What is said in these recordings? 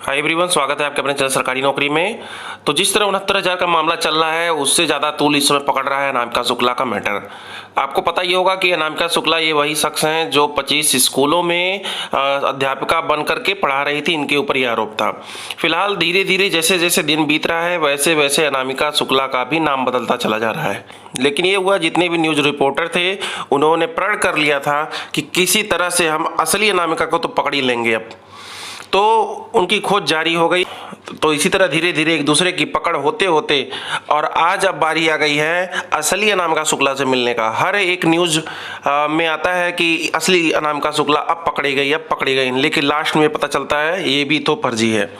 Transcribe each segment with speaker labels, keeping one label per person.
Speaker 1: Hi everyone, स्वागत है आपके अपने चैनल सरकारी नौकरी में। तो जिस तरह 69,000 का मामला चल रहा है, उससे ज़्यादा तूल इस समय पकड़ रहा है अनामिका शुक्ला का मैटर। आपको पता ही होगा कि अनामिका शुक्ला ये वही शख्स हैं जो 25 स्कूलों में अध्यापिका बन करके पढ़ा रही थी। इनके ऊपर ये आरोप था। फिलहाल धीरे धीरे जैसे जैसे दिन बीत रहा है, वैसे वैसे अनामिका शुक्ला का भी नाम बदलता चला जा रहा है। लेकिन ये हुआ, जितने भी न्यूज़ रिपोर्टर थे उन्होंने प्रण कर लिया था कि किसी तरह से हम असली अनामिका को तो पकड़ ही लेंगे। अब तो उनकी खोज जारी हो गई। तो इसी तरह धीरे धीरे एक दूसरे की पकड़ होते होते और आज अब बारी आ गई है असली अनामिका शुक्ला से मिलने का। हर एक न्यूज़ में आता है कि असली अनामिका शुक्ला अब पकड़ी गई, लेकिन लास्ट में पता चलता है ये भी तो फर्जी है।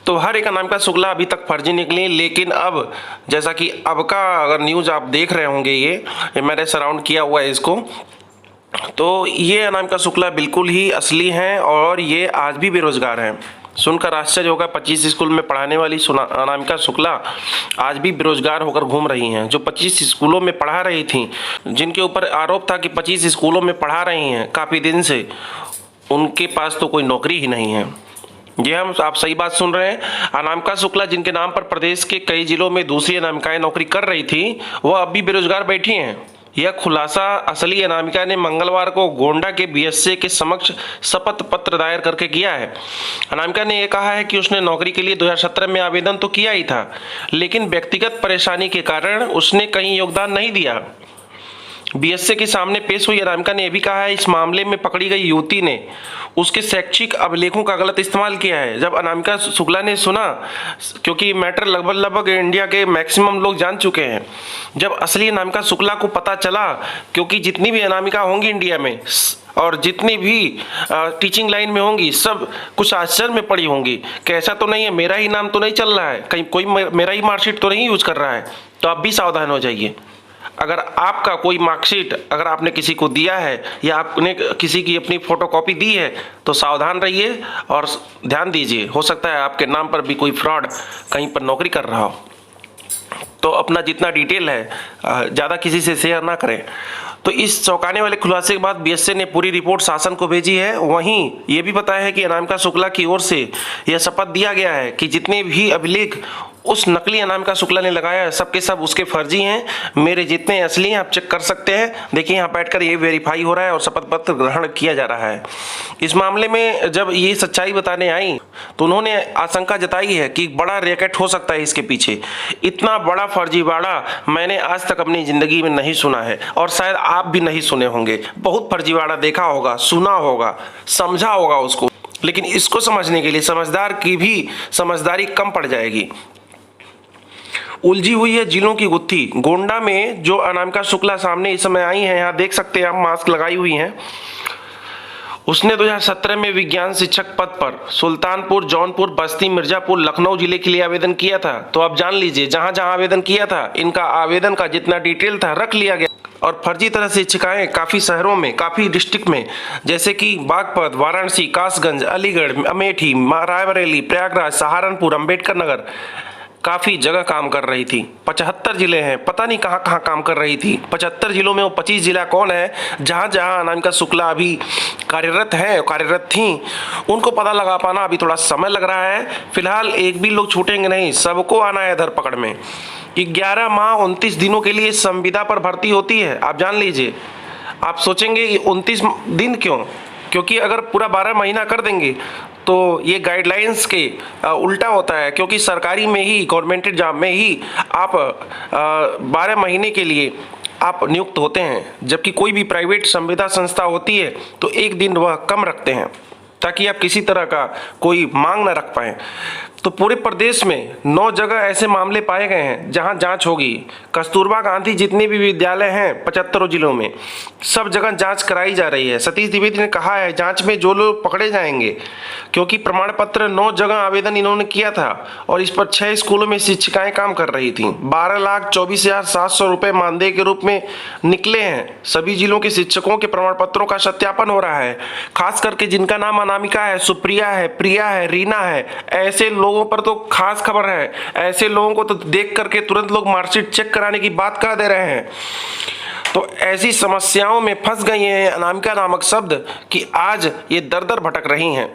Speaker 1: तो हर एक अनामिका शुक्ला अभी तक फर्जी निकली, लेकिन अब जैसा कि अब का अगर न्यूज़ आप देख रहे होंगे, ये मैंने सराउंड किया हुआ है इसको, तो ये अनामिका शुक्ला बिल्कुल ही असली हैं और ये आज भी बेरोजगार हैं। सुनकर आश्चर्य होगा, 25 स्कूल में पढ़ाने वाली अनामिका शुक्ला आज भी बेरोजगार होकर घूम रही हैं। जो 25 स्कूलों में पढ़ा रही थी, जिनके ऊपर आरोप था कि 25 स्कूलों में पढ़ा रही हैं काफ़ी दिन से, उनके पास तो कोई नौकरी ही नहीं है। जी हम आप सही बात सुन रहे हैं। अनामिका शुक्ला, जिनके नाम पर प्रदेश के कई जिलों में दूसरी अनामिकाएं नौकरी कर रही थी, वह अब भी बेरोजगार बैठी हैं। यह खुलासा असली अनामिका ने मंगलवार को गोंडा के बीएसए के समक्ष शपथ पत्र दायर करके किया है। अनामिका ने यह कहा है कि उसने नौकरी के लिए 2017 में आवेदन तो किया ही था, लेकिन व्यक्तिगत परेशानी के कारण उसने कहीं योगदान नहीं दिया। बीएसए के सामने पेश हुई अनामिका ने यह भी कहा है इस मामले में पकड़ी गई युवती ने उसके शैक्षिक अभिलेखों का गलत इस्तेमाल किया है। जब अनामिका शुक्ला ने सुना, क्योंकि मैटर लगभग इंडिया के मैक्सिमम लोग जान चुके हैं, जब असली अनामिका शुक्ला को पता चला, क्योंकि जितनी भी अनामिका होंगी इंडिया में और जितनी भी टीचिंग लाइन में होंगी, सब कुछ आश्चर्य में पड़ी होंगी कि ऐसा तो नहीं है, मेरा ही नाम तो नहीं चल रहा है, कहीं कोई मेरा ही मार्कशीट तो नहीं यूज कर रहा है। तो आप भी सावधान हो जाइए। अगर आपका कोई मार्कशीट अगर आपने किसी को दिया है या आपने किसी की अपनी फोटोकॉपी दी है, तो सावधान रहिए और ध्यान दीजिए। हो सकता है आपके नाम पर भी कोई फ्रॉड कहीं पर नौकरी कर रहा हो। तो अपना जितना डिटेल है ज़्यादा किसी से शेयर ना करें। तो इस चौंकाने वाले खुलासे के बाद बीएसए ने पूरी रिपोर्ट शासन को भेजी है। वहीं ये भी बताया है कि अनामिका शुक्ला की ओर से यह शपथ दिया गया है कि जितने भी अभिलेख उस नकली अनामिका शुक्ला ने लगाया है, सब के सब उसके फर्जी हैं। मेरे जितने असली हैं आप चेक कर सकते हैं। देखिए यहाँ बैठकर ये वेरीफाई हो रहा है और शपथ पत्र ग्रहण किया जा रहा है। इस मामले में जब ये सच्चाई बताने आई तो उन्होंने आशंका जताई है कि बड़ा रैकेट हो सकता है इसके पीछे। इतना बड़ा फर्जीवाड़ा मैंने आज तक अपनी ज़िंदगी में नहीं सुना है और शायद आप भी नहीं सुने होंगे। बहुत फर्जीवाड़ा देखा होगा, सुना होगा, समझा होगा उसको, लेकिन इसको समझने के लिए समझदार की भी समझदारी कम पड़ जाएगी। उलझी हुई है जिलों की गुत्थी। गोंडा में जो अनामिका शुक्ला सामने इस समय आई हैं, यहाँ देख सकते हैं आप, मास्क लगाई हुई हैं। उसने 2017 में विज्ञान शिक्षक पद पर सुल्तानपुर, जौनपुर, बस्ती, मिर्जापुर, लखनऊ जिले के लिए आवेदन किया था। तो अब जान लीजिए, जहां जहां आवेदन किया था, इनका आवेदन का जितना डिटेल था रख लिया गया और फर्जी तरह से शिक्षिकाएं काफ़ी शहरों में, काफ़ी डिस्ट्रिक्ट में, जैसे कि बागपत, वाराणसी, कासगंज, अलीगढ़, अमेठी, रायबरेली, प्रयागराज, सहारनपुर, अंबेडकर नगर, काफ़ी जगह काम कर रही थी। 75 जिले हैं, पता नहीं कहाँ कहाँ काम कर रही थी। 75 जिलों में वो 25 जिला कौन है जहाँ जहाँ अनामिका शुक्ला अभी कार्यरत थी, उनको पता लगा पाना अभी थोड़ा समय लग रहा है। फिलहाल एक भी लोग छूटेंगे नहीं, सबको आना है धरपकड़ में। 11 माह 29 दिनों के लिए संविदा पर भर्ती होती है। आप जान लीजिए। आप सोचेंगे 29 दिन क्यों? क्योंकि अगर पूरा 12 महीना कर देंगे तो ये गाइडलाइंस के उल्टा होता है, क्योंकि सरकारी में ही, गवर्नमेंटेड जॉब में ही आप 12 महीने के लिए आप नियुक्त होते हैं, जबकि कोई भी प्राइवेट संविदा संस्था होती है तो एक दिन वह कम रखते हैं ताकि आप किसी तरह का कोई मांग न रख पाएँ। तो पूरे प्रदेश में 9 जगह ऐसे मामले पाए गए हैं जहां जांच होगी। कस्तूरबा गांधी जितने भी विद्यालय हैं 75 जिलों में, सब जगह जांच कराई जा रही है। सतीश द्विवेदी ने कहा है जांच में जो लोग पकड़े जाएंगे, क्योंकि प्रमाण पत्र 9 जगह आवेदन इन्होंने किया था और इस पर 6 स्कूलों में शिक्षिकाएं काम कर रही थी। 12,24,700 रुपये मानदेय के रूप में निकले हैं। सभी जिलों के शिक्षकों के प्रमाण पत्रों का सत्यापन हो रहा है। खास करके जिनका नाम अनामिका है, सुप्रिया है, प्रिया है, रीना है, ऐसे लोगों पर तो खास खबर है। ऐसे लोगों को तो देख करके तुरंत लोग मार्कशीट चेक कराने की बात कह दे रहे हैं। तो ऐसी समस्याओं में फंस गई हैं अनामिका नामक शब्द कि आज ये दर दर भटक रही हैं।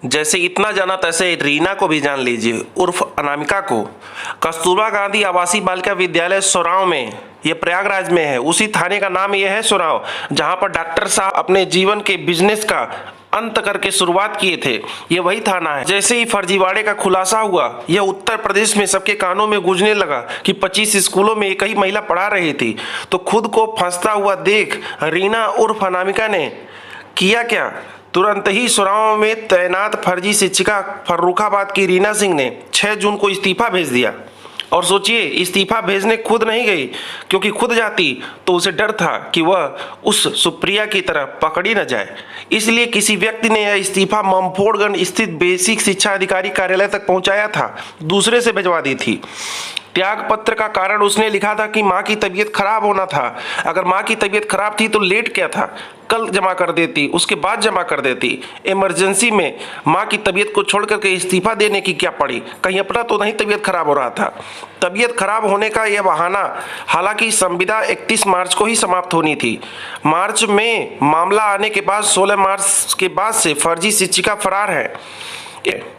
Speaker 1: जैसे इतना जाना तैसे रीना को भी जान लीजिए, उर्फ अनामिका को। कस्तूरबा गांधी आवासीय बालिका विद्यालय सोराव में, ये प्रयागराज में है, उसी थाने का नाम ये है सोराव, जहां पर डॉक्टर साहब अपने जीवन के बिजनेस का अंत करके शुरुआत किए थे। ये वही थाना है। जैसे ही फर्जीवाड़े का खुलासा हुआ, यह उत्तर प्रदेश में सबके कानों में गूंजने लगा कि 25 स्कूलों में एक ही महिला पढ़ा रही थी, तो खुद को फंसता हुआ देख रीना उर्फ अनामिका ने किया क्या, तुरंत ही सोराव में तैनात फर्जी शिक्षिका फर्रुखाबाद की रीना सिंह ने 6 जून को इस्तीफा भेज दिया। और सोचिए, इस्तीफा भेजने खुद नहीं गई, क्योंकि खुद जाती तो उसे डर था कि वह उस सुप्रिया की तरह पकड़ी न जाए। इसलिए किसी व्यक्ति ने यह इस्तीफा ममफोड़गंज स्थित बेसिक शिक्षा अधिकारी कार्यालय तक पहुंचाया था, दूसरे से भिजवा दी थी। त्याग पत्र का कारण उसने लिखा था कि माँ की तबीयत खराब होना था। अगर माँ की तबीयत खराब थी तो लेट क्या था, कल जमा कर देती, उसके बाद जमा कर देती। इमरजेंसी में माँ की तबीयत को छोड़ करके इस्तीफा देने की क्या पड़ी, कहीं अपना तो नहीं तबीयत खराब हो रहा था। तबीयत खराब होने का यह बहाना, हालांकि संविदा 31 मार्च को ही समाप्त होनी थी। मार्च में मामला आने के बाद 16 मार्च के बाद से फर्जी शिक्षिका फरार है।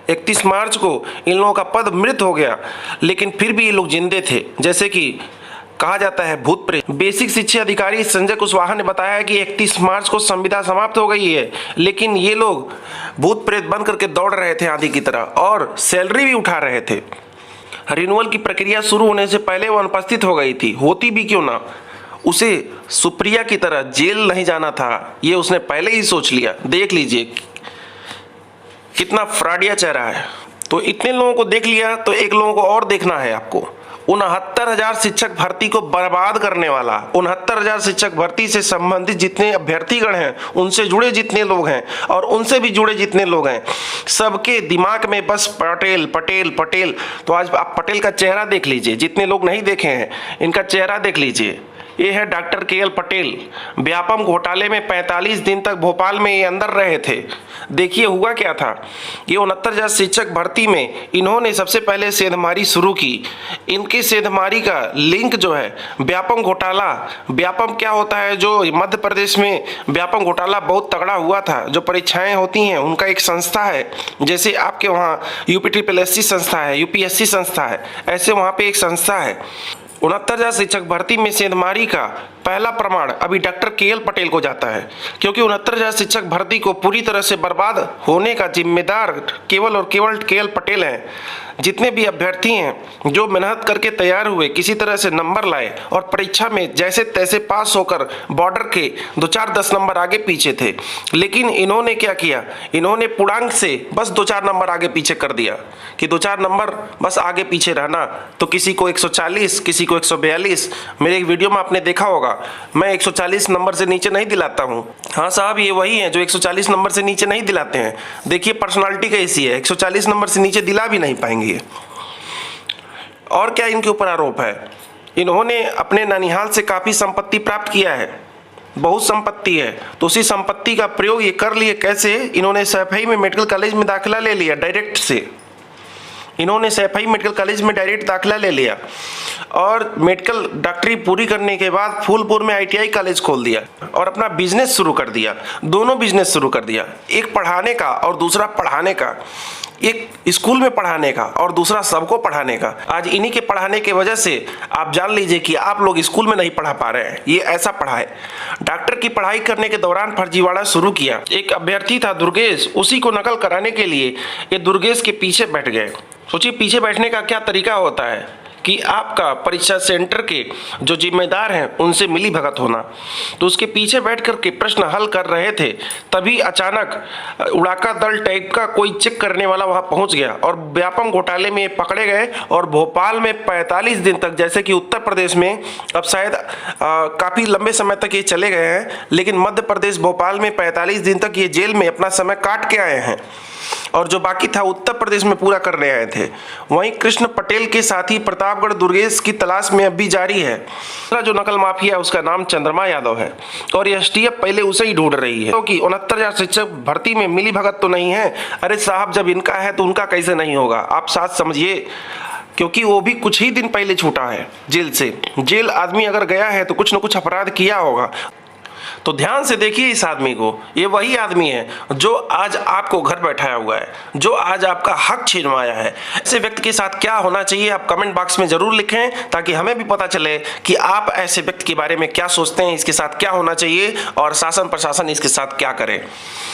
Speaker 1: 31 मार्च को इन लोगों का पद मृत हो गया, लेकिन फिर भी ये लोग जिंदे थे। जैसे कि कहा जाता है भूत प्रेत। बेसिक शिक्षा अधिकारी संजय कुशवाहा ने बताया कि 31 मार्च को संविदा समाप्त हो गई है, लेकिन ये लोग भूत प्रेत बन करके दौड़ रहे थे आंधी की तरह और सैलरी भी उठा रहे थे। रिन्यूअल की प्रक्रिया शुरू होने से पहले वो अनुपस्थित हो गई थी। होती भी क्यों ना, उसे सुप्रिया की तरह जेल नहीं जाना था, ये उसने पहले ही सोच लिया। देख लीजिए कितना फ्रॉडिया चेहरा है। तो इतने लोगों को देख लिया, तो एक लोगों को और देखना है आपको। 69,000 शिक्षक भर्ती को बर्बाद करने वाला, 69,000 शिक्षक भर्ती से संबंधित जितने अभ्यर्थीगण हैं, उनसे जुड़े जितने लोग हैं और उनसे भी जुड़े जितने लोग हैं, सबके दिमाग में बस पटेल पटेल पटेल। तो आज आप पटेल का चेहरा देख लीजिए, जितने लोग नहीं देखे हैं इनका चेहरा देख लीजिए। ये है डॉक्टर KL पटेल। व्यापम घोटाले में 45 दिन तक भोपाल में ये अंदर रहे थे। देखिए हुआ क्या था। ये 69,000 शिक्षक भर्ती में इन्होंने सबसे पहले सेंधमारी शुरू की। इनकी सेंधमारी का लिंक जो है व्यापम घोटाला, व्यापम क्या होता है, जो मध्य प्रदेश में व्यापम घोटाला बहुत तगड़ा हुआ था। जो परीक्षाएं होती हैं उनका एक संस्था है, जैसे आपके वहाँ UPSSC संस्था है, UPSC संस्था है, ऐसे वहाँ पे एक संस्था है। 69,000 शिक्षक भर्ती में सेंधमारी का पहला प्रमाण अभी डॉक्टर KL पटेल को जाता है, क्योंकि 69,000 शिक्षक भर्ती को पूरी तरह से बर्बाद होने का जिम्मेदार केवल और केवल KL पटेल हैं। जितने भी अभ्यर्थी हैं जो मेहनत करके तैयार हुए, किसी तरह से नंबर लाए और परीक्षा में जैसे तैसे पास होकर बॉर्डर के 2-4-10 नंबर आगे पीछे थे, लेकिन इन्होंने क्या किया, इन्होंने पूर्णांक से बस 2-4 नंबर आगे पीछे कर दिया कि 2-4 नंबर बस आगे पीछे रहना। तो किसी को 140, किसी को 142। मेरे एक वीडियो में आपने देखा होगा, मैं 140 नंबर से नीचे नहीं दिलाता हूँ। हाँ साहब, ये वही है जो 140 नंबर से नीचे नहीं दिलाते हैं। देखिए पर्सनालिटी कैसी है, 140 नंबर से नीचे दिला भी नहीं पाएंगे। और क्या इनके ऊपर आरोप है, इन्होंने अपने ननिहाल से काफी संपत्ति प्राप्त किया है, बहुत संपत्ति है। तो उसी संपत्ति का प्रयोग ये कर लिए कैसे, इन्होंने सैफई में मेडिकल कॉलेज में दाखिला ले लिया डायरेक्ट से। इन्होंने सैफई मेडिकल कॉलेज में डायरेक्ट दाखिला ले लिया और मेडिकल डॉक्टरी पूरी करने के बाद फूलपुर में ITI कॉलेज खोल दिया और अपना बिजनेस शुरू कर दिया। दोनों बिजनेस शुरू कर दिया, एक पढ़ाने का और दूसरा पढ़ाने का, एक स्कूल में पढ़ाने का और दूसरा सबको पढ़ाने का। आज इन्हीं के पढ़ाने की वजह से आप जान लीजिए कि आप लोग स्कूल में नहीं पढ़ा पा रहे हैं। ये ऐसा पढ़ा है। डॉक्टर की पढ़ाई करने के दौरान फर्जीवाड़ा शुरू किया। एक अभ्यर्थी था दुर्गेश, उसी को नकल कराने के लिए ये दुर्गेश के पीछे बैठ गए। सोचिए पीछे बैठने का क्या तरीका होता है कि आपका परीक्षा सेंटर के जो जिम्मेदार हैं उनसे मिली भगत होना। तो उसके पीछे बैठ कर के प्रश्न हल कर रहे थे, तभी अचानक उड़ाका दल टाइप का कोई चेक करने वाला वहां पहुंच गया और व्यापम घोटाले में पकड़े गए। और भोपाल में 45 दिन तक, जैसे कि उत्तर प्रदेश में अब शायद काफ़ी लंबे समय तक ये चले गए हैं, लेकिन मध्य प्रदेश भोपाल में 45 दिन तक ये जेल में अपना समय काट के आए हैं और जो बाकी था उत्तर प्रदेश में पूरा करने आए थे। वहीं कृष्ण पटेल के साथी प्रतापगढ़ दुर्गेश की तलाश में अब भी जारी है। जो नकल माफिया है उसका नाम चंद्रमा यादव है और STF पहले उसे ही ढूंढ रही है, क्योंकि 69,000 शिक्षक भर्ती में मिली भगत तो नहीं है। अरे साहब, जब इनका है तो उनका कैसे नहीं होगा, आप साथ समझिए, क्योंकि वो भी कुछ ही दिन पहले छूटा है जेल से। जेल आदमी अगर गया है तो कुछ न कुछ अपराध किया होगा। तो ध्यान से देखिए इस आदमी को, ये वही आदमी है जो आज आपको घर बैठाया हुआ है, जो आज आपका हक छीनवाया है। ऐसे व्यक्ति के साथ क्या होना चाहिए आप कमेंट बॉक्स में जरूर लिखें, ताकि हमें भी पता चले कि आप ऐसे व्यक्ति के बारे में क्या सोचते हैं, इसके साथ क्या होना चाहिए और शासन प्रशासन इसके साथ क्या करे।